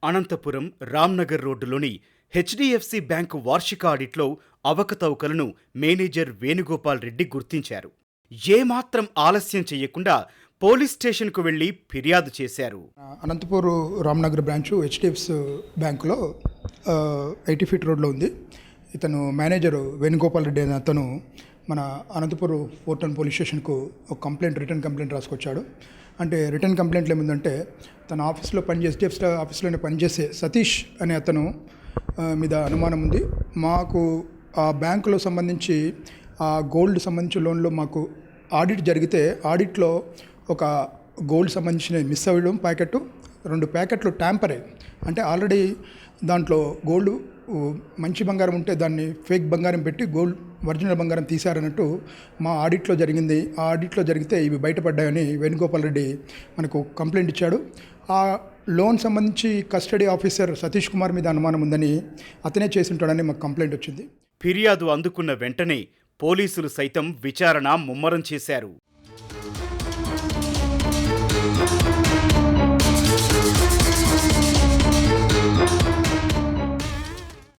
అనంతపురం రామ్నగర్ రోడ్డులోని HDFC bank వార్షిక ఆడిట్లో అవకతవకలను మేనేజర్ వేణుగోపాల్ రెడ్డి గుర్తించారు. ఏమాత్రం ఆలస్యం చేయకుండా పోలీస్ స్టేషన్కు వెళ్లి ఫిర్యాదు చేశారు. అనంతపూర్ రామ్నగర్ బ్రాంచు హెచ్డిఎఫ్సి బ్యాంకులో 80 ఫీట్ రోడ్లో ఉంది. ఇతను మేనేజరు వేణుగోపాల్ రెడ్డి అనే అతను మన అనంతపూర్ ఫోర్ట్ అండ్ పోలీస్ స్టేషన్కు ఒక రిటర్న్ కంప్లైంట్ రాసుకొచ్చాడు. అంటే రిటర్న్ కంప్లైంట్లో ఏముందంటే తన ఆఫీస్లో హెచ్డిఎఫ్సి ఆఫీస్లోనే పనిచేసే సతీష్ అనే అతను మీద అనుమానం ఉంది. మాకు ఆ బ్యాంకులో సంబంధించి ఆ గోల్డ్ సంబంధించిన లోన్లో మాకు ఆడిట్ జరిగితే ఆడిట్లో ఒక గోల్డ్ సంబంధించిన మిస్ అవ్వడం ప్యాకెట్, 2 ప్యాకెట్లు ట్యాంపరే, అంటే ఆల్రెడీ దాంట్లో గోల్డ్ మంచి బంగారం ఉంటే దాన్ని ఫేక్ బంగారం పెట్టి గోల్డ్ ఒరిజినల్ బంగారం తీశారన్నట్టు మా ఆడిట్లో జరిగింది. ఆ ఆడిట్లో జరిగితే ఇవి బయటపడ్డాయని వేణుగోపాల్ రెడ్డి మనకు కంప్లైంట్ ఇచ్చాడు. ఆ లోన్ సంబంధించి కస్టడీ ఆఫీసర్ సతీష్ కుమార్ మీద అనుమానం ఉందని, అతనే చేసి ఉంటాడని మాకు కంప్లైంట్ వచ్చింది. ఫిర్యాదు అందుకున్న వెంటనే పోలీసులు సైతం విచారణ ముమ్మరం చేశారు.